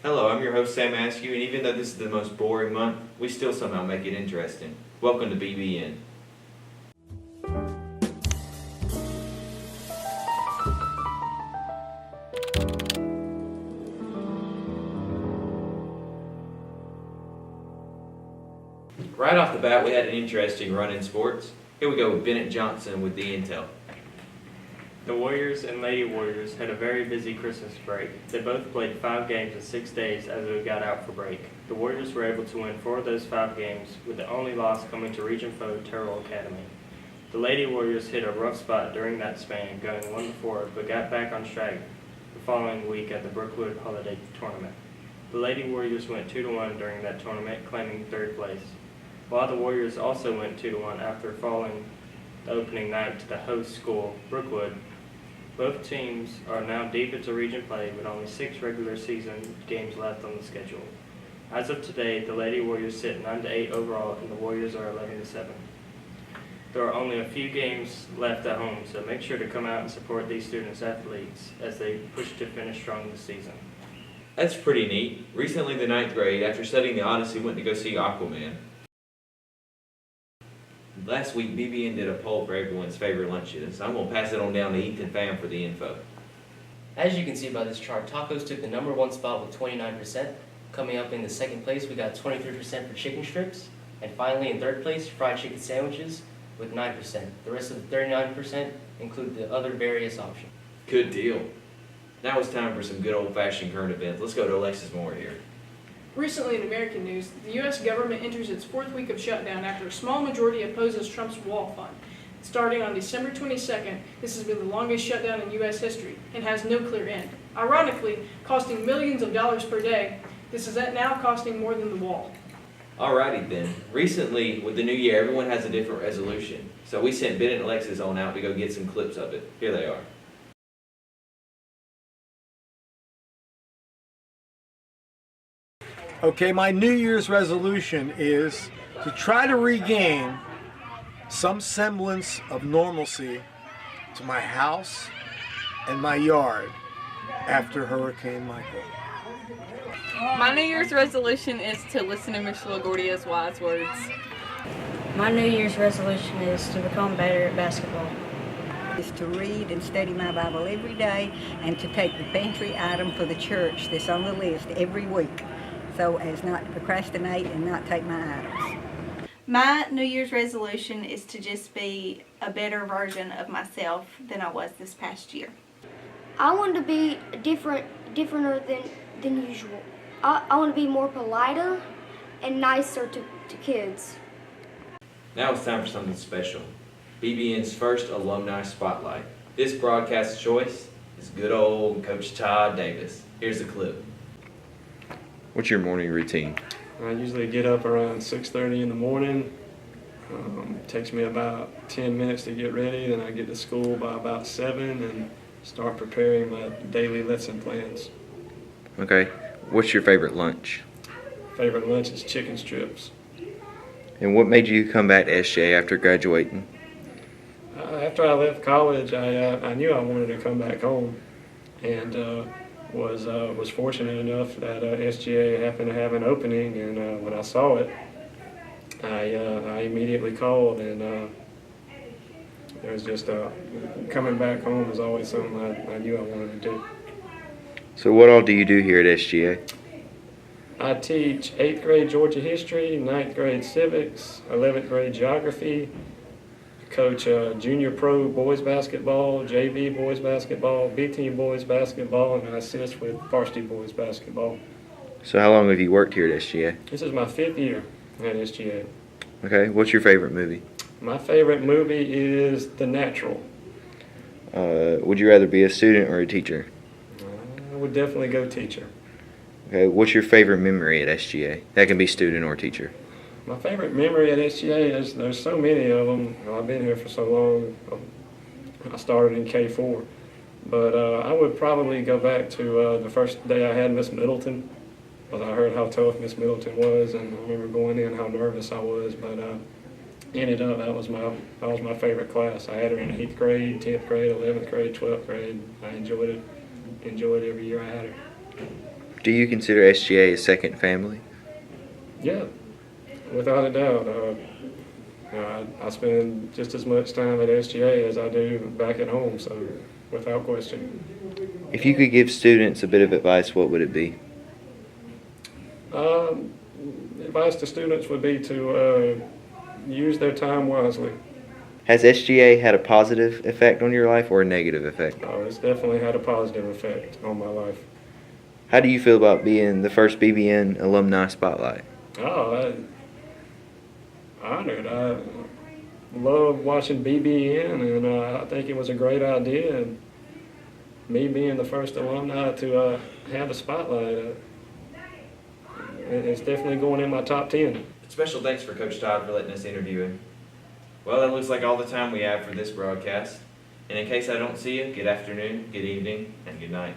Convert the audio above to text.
Hello, I'm your host Sam Askew, and even though this is the most boring month, we still somehow make it interesting. Welcome to BBN. Right off the bat, we had an interesting run in sports. Here we go with Bennett Johnson with the intel. The Warriors and Lady Warriors had a very busy Christmas break. They both played 5 games in 6 days as we got out for break. The Warriors were able to win 4 of those 5 games, with the only loss coming to region foe Terrell Academy. The Lady Warriors hit a rough spot during that span, going 1-4, but got back on track the following week at the Brookwood Holiday Tournament. The Lady Warriors went 2-1 during that tournament, claiming 3rd place, while the Warriors also went 2-1 after falling the opening night to the host school, Brookwood. Both teams are now deep into region play with only 6 regular season games left on the schedule. As of today, the Lady Warriors sit 9-8 overall and the Warriors are 11-7. There are only a few games left at home, so make sure to come out and support these students athletes as they push to finish strong this season. That's pretty neat. Recently, the 9th grade, after studying the Odyssey, went to go see Aquaman. Last week, BBN did a poll for everyone's favorite lunches, so I'm going to pass it on down to Ethan Pham for the info. As you can see by this chart, tacos took the number 1 spot with 29%. Coming up in the 2nd place, we got 23% for chicken strips. And finally, in 3rd place, fried chicken sandwiches with 9%. The rest of the 39% include the other various options. Good deal. Now it's time for some good old-fashioned current events. Let's go to Alexis Moore here. Recently in American news, the U.S. government enters its 4th week of shutdown after a small majority opposes Trump's wall fund. Starting on December 22nd, this has been the longest shutdown in U.S. history and has no clear end. Ironically, costing millions of dollars per day, this is now costing more than the wall. Alrighty then. Recently, with the new year, everyone has a different resolution. So we sent Ben and Alexis on out to go get some clips of it. Here they are. Okay, my New Year's resolution is to try to regain some semblance of normalcy to my house and my yard after Hurricane Michael. My New Year's resolution is to listen to Miss LaGuardia's wise words. My New Year's resolution is to become better at basketball. Is to read and study my Bible every day and to take the pantry item for the church that's on the list every week, so as not to procrastinate and not take my items. My New Year's resolution is to just be a better version of myself than I was this past year. I want to be differenter than usual. I want to be more politer and nicer to kids. Now it's time for something special. BBN's first alumni spotlight. This broadcast choice is good old Coach Todd Davis. Here's the clip. What's your morning routine? I usually get up around 6:30 in the morning. It takes me about 10 minutes to get ready, then I get to school by about 7 and start preparing my daily lesson plans. Okay. What's your favorite lunch? Favorite lunch is chicken strips. And what made you come back to SJ after graduating? After I left college, I knew I wanted to come back home, and was fortunate enough that SGA happened to have an opening, and when I saw it, I immediately called, and it was just coming back home was always something I knew I wanted to do. So what all do you do here at SGA? I teach 8th grade Georgia history, 9th grade civics, 11th grade geography, coach junior pro boys basketball, JV boys basketball, B-team boys basketball, and I assist with varsity boys basketball. So how long have you worked here at SGA? This is my 5th year at SGA. Okay, what's your favorite movie? My favorite movie is The Natural. Would you rather be a student or a teacher? I would definitely go teacher. Okay, what's your favorite memory at SGA? That can be student or teacher. My favorite memory at SGA is there's so many of them. I've been here for so long. I started in K4. But I would probably go back to the first day I had Miss Middleton. But I heard how tough Miss Middleton was, and I remember going in how nervous I was. But ended up that was my favorite class. I had her in 8th grade, 10th grade, 11th grade, 12th grade. I enjoyed it every year I had her. Do you consider SGA a second family? Yeah, without a doubt. I spend just as much time at SGA as I do back at home, so without question. If you could give students a bit of advice, what would it be? Advice to students would be to use their time wisely. Has SGA had a positive effect on your life or a negative effect? Oh, it's definitely had a positive effect on my life. How do you feel about being the first BBN Alumni Spotlight? Oh, honored. I love watching BBN, and I think it was a great idea. And me being the first alumni to have a spotlight, it's definitely going in my top 10. Special thanks for Coach Todd for letting us interview him. Well, that looks like all the time we have for this broadcast. And in case I don't see you, good afternoon, good evening, and good night.